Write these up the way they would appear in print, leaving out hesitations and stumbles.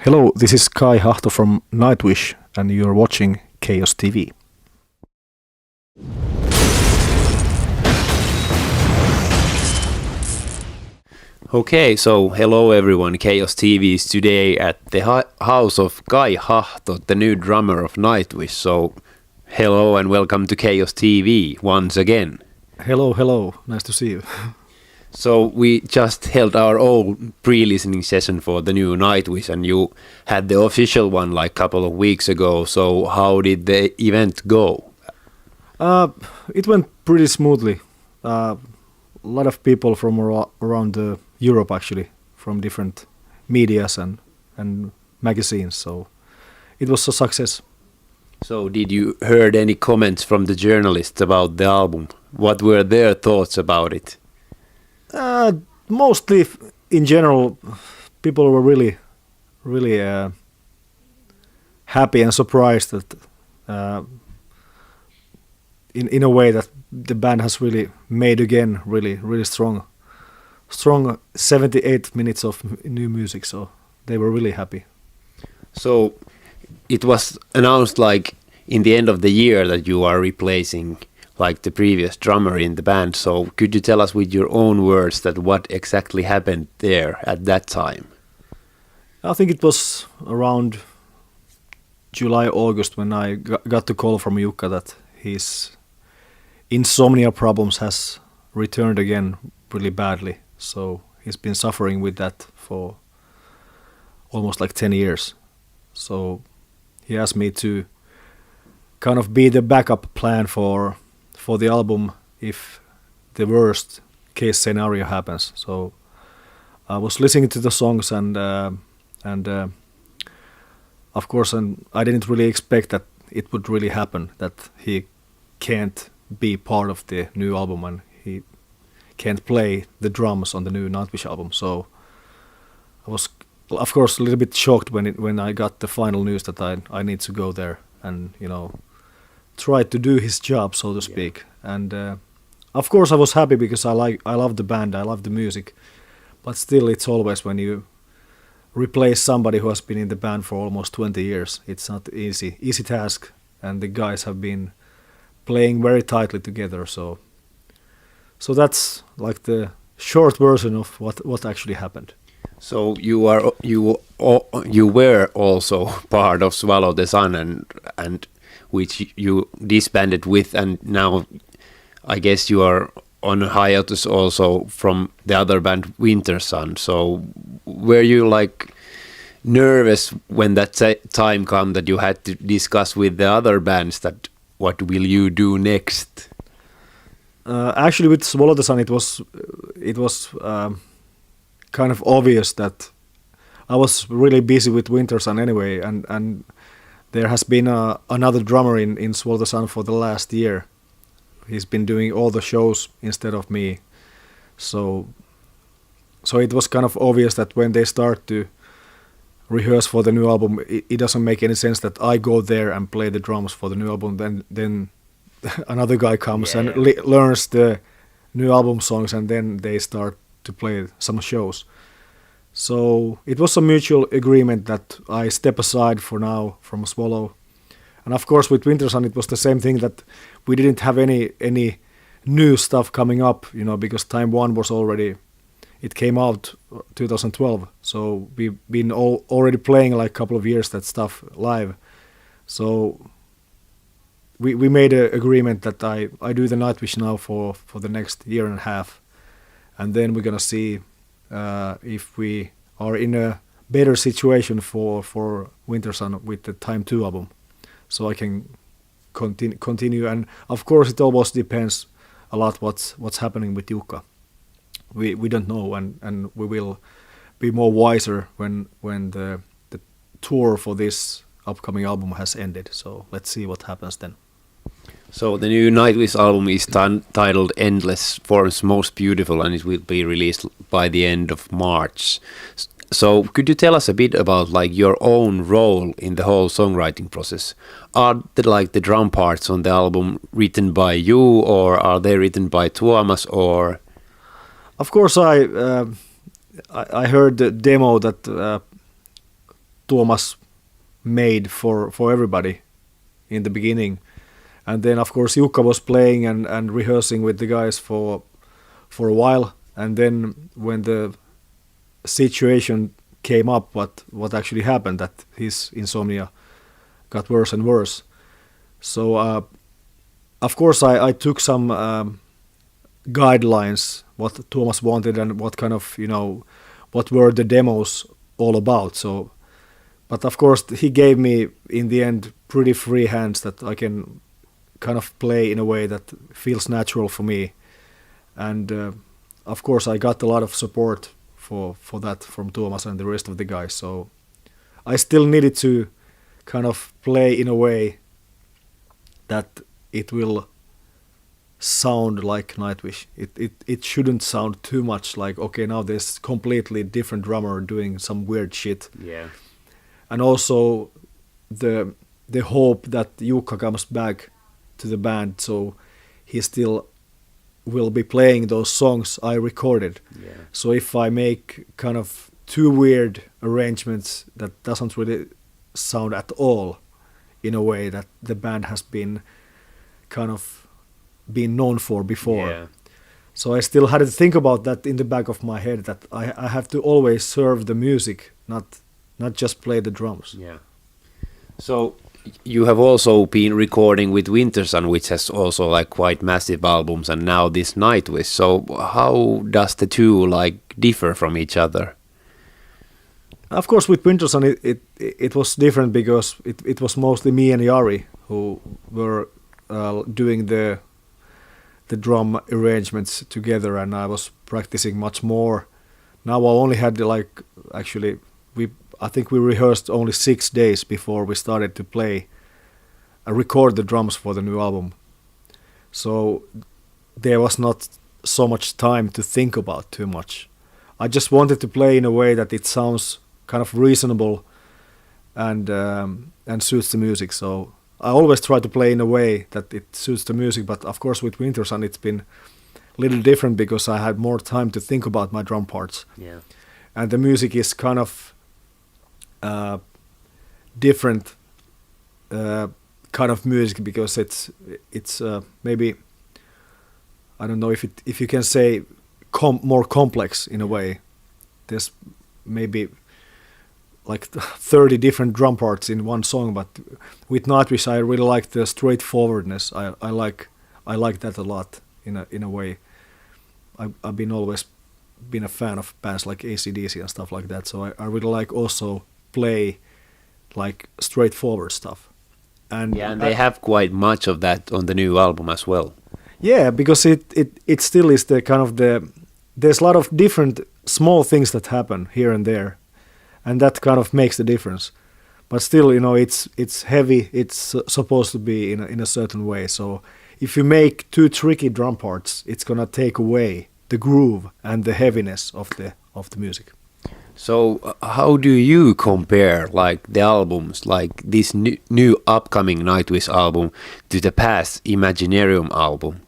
Hello, this is Kai Hahto from Nightwish, and you're watching Chaos TV. Okay, so hello everyone. Chaos TV is today at the house of Kai Hahto, the new drummer of Nightwish. So hello and welcome to Chaos TV once again. Hello. Nice to see you. So we just held our own pre-listening session for the new Nightwish, and you had the official one like a couple of weeks ago. So how did the event go? It went pretty smoothly. A lot of people from around Europe, actually, from different medias and magazines. So it was a success. So did you heard any comments from the journalists about the album? What were their thoughts about it? Mostly, in general, people were really happy and surprised that, in a way, that the band has really made again really strong 78 minutes of new music. So they were really happy. So it was announced like in the end of the year that you are replacing like the previous drummer in the band. So could you tell us with your own words that what exactly happened there at that time? I think it was around July, August when I got the call from Yuka that his insomnia problems has returned again really badly. So he's been suffering with that for almost like 10 years. So he asked me to kind of be the backup plan for the album if the worst case scenario happens. So I was listening to the songs and of course, and I didn't really expect that it would really happen, that he can't be part of the new album and he can't play the drums on the new Nightwish album. So I was, of course, a little bit shocked when I got the final news that I need to go there and try to do his job, so to speak. And of course I was happy because I love the band, I love the music, but still it's always when you replace somebody who has been in the band for almost 20 years, it's not easy task, and the guys have been playing very tightly together. So that's like the short version of what actually happened. So you were also part of Swallow the Sun and which you disbanded with, and now I guess you are on hiatus also from the other band Wintersun. So were you like nervous when that time came that you had to discuss with the other bands that what will you do next? Actually, with Swallow the Sun, it was kind of obvious that I was really busy with Wintersun anyway, and there has been another drummer in Swallow the Sun for the last year. He's been doing all the shows instead of me. So it was kind of obvious that when they start to rehearse for the new album, it doesn't make any sense that I go there and play the drums for the new album. Then another guy comes and learns the new album songs, and then they start to play some shows. So it was a mutual agreement that I step aside for now from Swallow. And of course with Wintersun it was the same thing, that we didn't have any new stuff coming up, because Time One was already, it came out 2012. So we've been already playing like a couple of years that stuff live. So we made an agreement that I do the Nightwish now for the next year and a half. And then we're gonna see if we are in a better situation for Wintersun with the Time 2 album, so I can continue. And of course it always depends a lot what's happening with Yuka. We don't know, and we will be more wiser when the tour for this upcoming album has ended. So let's see what happens then. So the new Nightwish album is titled Endless Forms Most Beautiful, and it will be released by the end of March. So could you tell us a bit about like your own role in the whole songwriting process? Are the drum parts on the album written by you, or are they written by Tuomas, or? Of course I heard the demo that Tuomas made for everybody in the beginning. And then of course Yuka was playing and rehearsing with the guys for a while, and then when the situation came up, what actually happened, that his insomnia got worse and worse. So of course I took some guidelines what Tuomas wanted and what kind of, what were the demos all about. So, but of course he gave me in the end pretty free hands that I can kind of play in a way that feels natural for me. And of course I got a lot of support for that from Tuomas and the rest of the guys. So I still needed to kind of play in a way that it will sound like Nightwish. It shouldn't sound too much like, okay, now there's completely different drummer doing some weird shit. Yeah. And also the hope that Yuka comes back to the band, so he still will be playing those songs I recorded. Yeah. So if I make kind of too weird arrangements that doesn't really sound at all in a way that the band has been kind of been known for before. Yeah. So I still had to think about that in the back of my head, that I have to always serve the music, not just play the drums. Yeah. So you have also been recording with Wintersun, which has also like quite massive albums, and now this Nightwish. So how does the two like differ from each other? Of course, with Wintersun it was different because it was mostly me and Jari who were doing the drum arrangements together, and I was practicing much more. Now I only had I think we rehearsed only 6 days before we started to play and record the drums for the new album. So there was not so much time to think about too much. I just wanted to play in a way that it sounds kind of reasonable and suits the music. So I always try to play in a way that it suits the music, but of course with Wintersun it's been a little different because I had more time to think about my drum parts. Yeah. And the music is kind of different kind of music because it's maybe, I don't know if you can say more complex in a way. There's maybe like 30 different drum parts in one song, but with Nightwish I really like the straightforwardness. I like that a lot in a way. I've been always been a fan of bands like AC/DC and stuff like that, so I really like also play like straightforward stuff. And yeah, and they have quite much of that on the new album as well. Yeah, because it still is the kind of there's a lot of different small things that happen here and there, and that kind of makes the difference. But still, it's heavy. It's supposed to be in a certain way. So if you make too tricky drum parts, it's gonna take away the groove and the heaviness of the music. So how do you compare like the albums, like this new upcoming Nightwish album to the past Imaginarium album?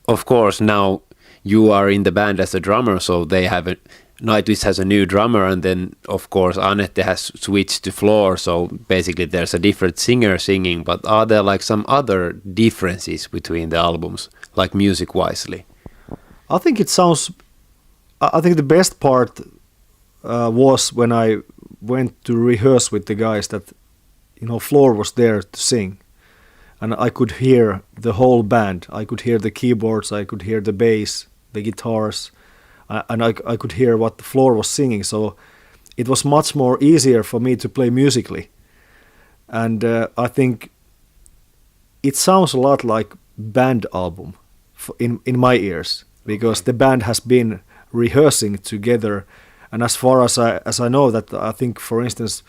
Of course, now you are in the band as a drummer, so Nightwish has a new drummer, and then of course Anette has switched to floor, so basically there's a different singer singing. But are there like some other differences between the albums, like music-wisely? I think the best part was when I went to rehearse with the guys that, Floor was there to sing, and I could hear the whole band. I could hear the keyboards, I could hear the bass, the guitars, and I could hear what the Floor was singing. So it was much more easier for me to play musically, and I think it sounds a lot like band album in my ears, because the band has been rehearsing together. And as far as I know, that I think, for instance,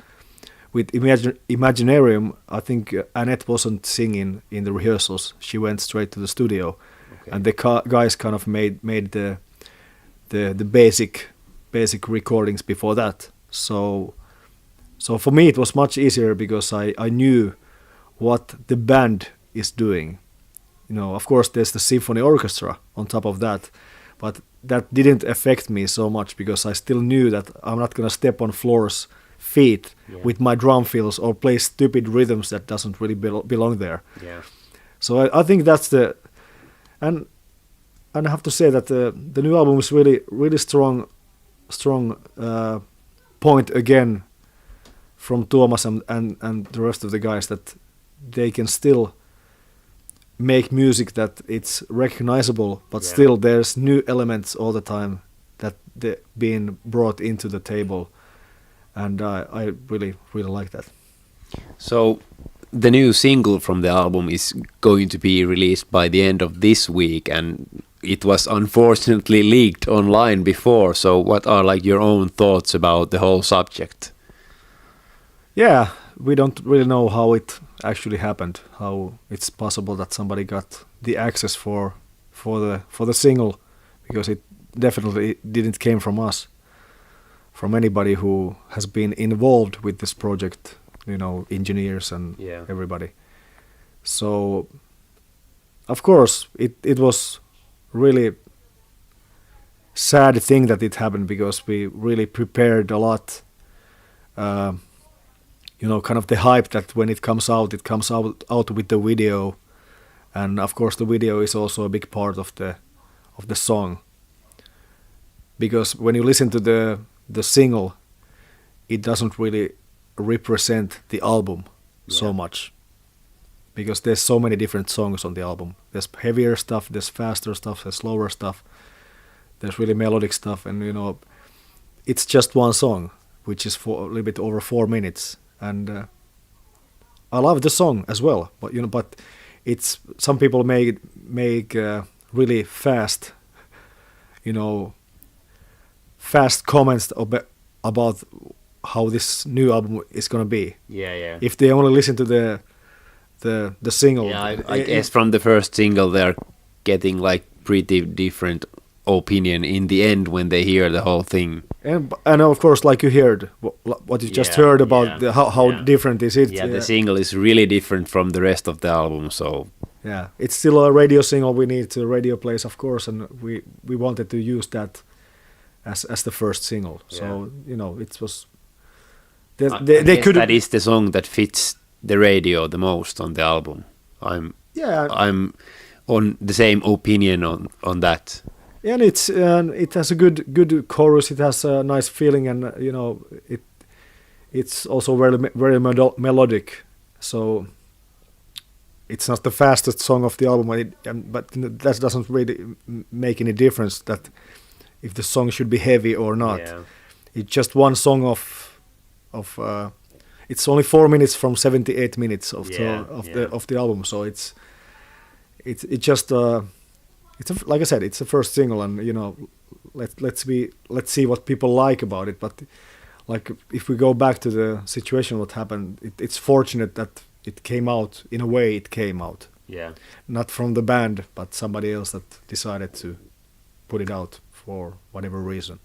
with Imaginarium, I think Anette wasn't singing in the rehearsals. She went straight to the studio, okay. And the guys kind of made the basic recordings before that. So for me it was much easier because I knew what the band is doing. Of course there's the symphony orchestra on top of that, but that didn't affect me so much because I still knew that I'm not going to step on Floor's feet Yeah. with my drum fills or play stupid rhythms that doesn't really belong there. Yeah. So I think that's and I have to say that the new album is really strong point again from Tuomas and the rest of the guys, that they can still make music that it's recognizable, but Yeah. still there's new elements all the time that they're being brought into the table, and I really like that. So the new single from the album is going to be released by the end of this week, and it was unfortunately leaked online before. So what are like your own thoughts about the whole subject? Yeah, we don't really know how it actually happened, how it's possible that somebody got the access for the single, because it definitely didn't came from us, from anybody who has been involved with this project, engineers and everybody. So of course it was really sad thing that it happened, because we really prepared a lot, kind of the hype that when it comes out with the video, and of course the video is also a big part of the song, because when you listen to the single, it doesn't really represent the album so much, because there's so many different songs on the album. There's heavier stuff, there's faster stuff, there's slower stuff, there's really melodic stuff, and it's just one song, which is for a little bit over 4 minutes, and I love the song as well. But it's some people make really fast, fast comments about how this new album is gonna be. Yeah. If they only listen to the single. Yeah, I guess from the first single they're getting like pretty different opinion in the end when they hear the whole thing. And of course, like you heard, what you just heard about how different is it. Yeah, the single is really different from the rest of the album, so... Yeah, it's still a radio single. We need radio plays, of course, and we wanted to use that as the first single. So, it was... They could. That is the song that fits the radio the most on the album. I'm on the same opinion on that. And it has a good chorus. It has a nice feeling, and it's also very melodic. So it's not the fastest song of the album, but that doesn't really make any difference. That if the song should be heavy or not. Yeah. It's just one song of it's only 4 minutes from 78 minutes of the album. So it's just. Like I said, it's the first single, and let's see what people like about it. But like if we go back to the situation, what happened, it's fortunate that it came out in a way it came out. Yeah. Not from the band, but somebody else that decided to put it out for whatever reason.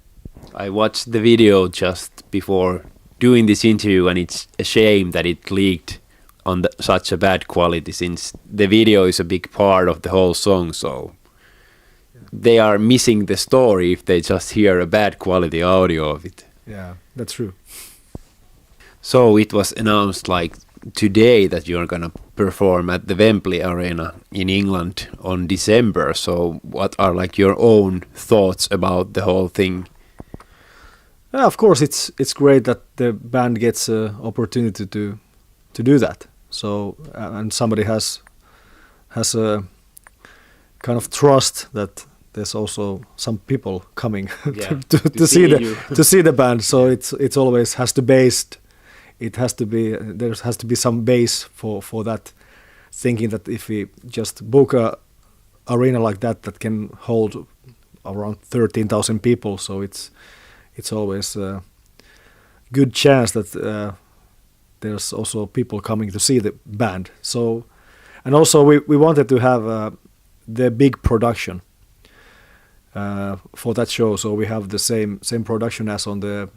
I watched the video just before doing this interview, and it's a shame that it leaked on such a bad quality, since the video is a big part of the whole song, so they are missing the story if they just hear a bad quality audio of it. Yeah, that's true. So it was announced like today that you're gonna perform at the VAM Play Arena in England on December. So what are like your own thoughts about the whole thing? Yeah, of course, it's great that the band gets an opportunity to do that. So and somebody has a kind of trust that there's also some people coming to see the band. So it's always has to be some base for that, thinking that if we just book a arena like that can hold around 13,000 people, so it's always a good chance that there's also people coming to see the band. So, and also we wanted to have the big production for that show, so we have the same production as on the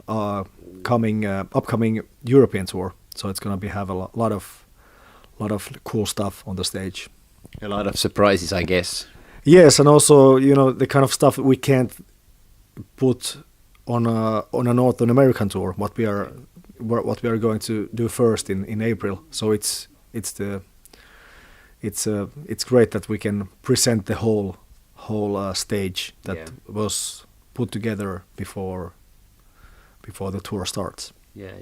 upcoming European tour. So it's gonna have a lot of cool stuff on the stage. A lot of surprises, I guess. Yes, and also the kind of stuff we can't put on a North American tour. What we are what we are going to do first in April. So it's great that we can present the whole stage that was put together before the tour starts. Yeah.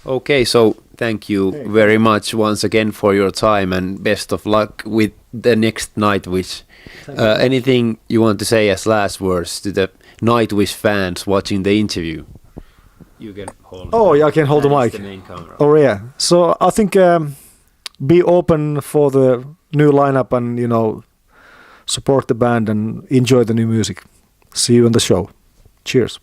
Okay, so thank you very much once again for your time, and best of luck with the next Nightwish. Anything you want to say as last words to the Nightwish fans watching the interview? You can hold. Oh, yeah, I can hold the mic. The main camera. Oh, yeah. So I think be open for the new lineup, and support the band and enjoy the new music. See you on the show. Cheers.